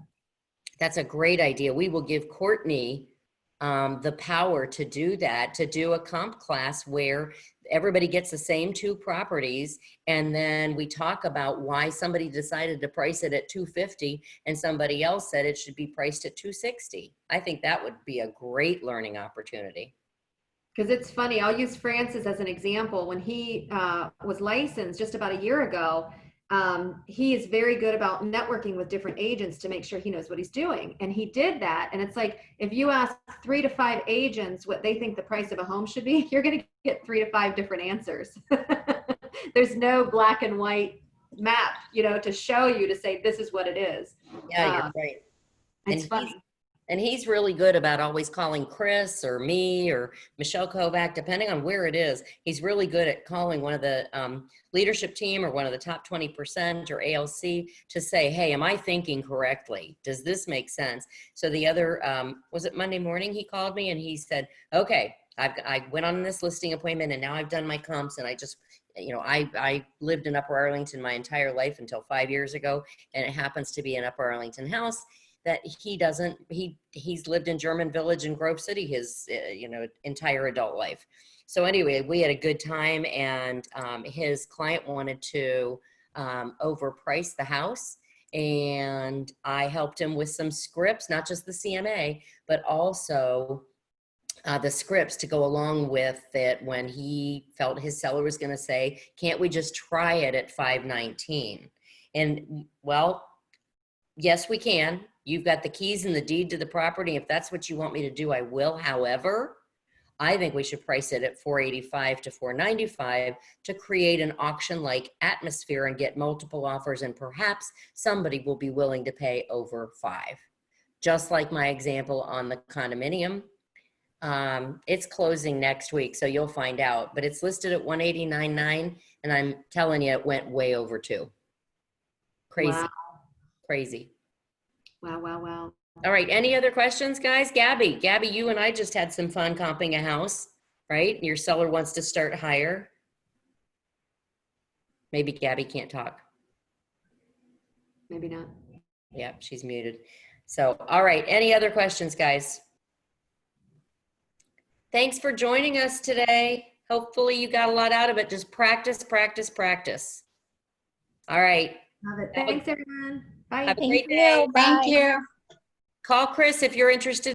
That's a great idea. We will give Courtney the power to do that, to do a comp class where everybody gets the same two properties, and then we talk about why somebody decided to price it at 250 and somebody else said it should be priced at 260. I think that would be a great learning opportunity. Because it's funny, I'll use Francis as an example. When he was licensed just about a year ago, he is very good about networking with different agents to make sure he knows what he's doing. And he did that. And it's like, if you ask 3 to 5 agents what they think the price of a home should be, you're going to get 3 to 5 different answers. There's no black and white map, to show you to say, this is what it is. Yeah, you're right. It's funny. And he's really good about always calling Chris or me or Michelle Kovac, depending on where it is. He's really good at calling one of the leadership team or one of the top 20% or ALC to say, hey, am I thinking correctly? Does this make sense? So the other, was it Monday morning, he called me and he said, okay, I went on this listing appointment and now I've done my comps, and I just, I lived in Upper Arlington my entire life until 5 years ago, and it happens to be an Upper Arlington house that he's lived in German Village and Grove City his entire adult life. So anyway, we had a good time, and his client wanted to overprice the house, and I helped him with some scripts, not just the CMA, but also the scripts to go along with it when he felt his seller was going to say, can't we just try it at 519? And well, yes, we can. You've got the keys and the deed to the property. If that's what you want me to do, I will. However, I think we should price it at 485 to 495 to create an auction-like atmosphere and get multiple offers, and perhaps somebody will be willing to pay over 5. Just like my example on the condominium. It's closing next week, so you'll find out. But it's listed at 189.9, and I'm telling you, it went way over 2. Crazy. Wow. Crazy. Wow, wow, wow. All right. Any other questions, guys? Gabby, you and I just had some fun comping a house, right? Your seller wants to start higher. Maybe Gabby can't talk. Maybe not. Yeah, she's muted. So, all right. Any other questions, guys? Thanks for joining us today. Hopefully you got a lot out of it. Just practice, practice, practice. All right. Love it. Thanks, everyone. Bye. Have a Thank great day. you. Bye. Thank you. Call Chris if you're interested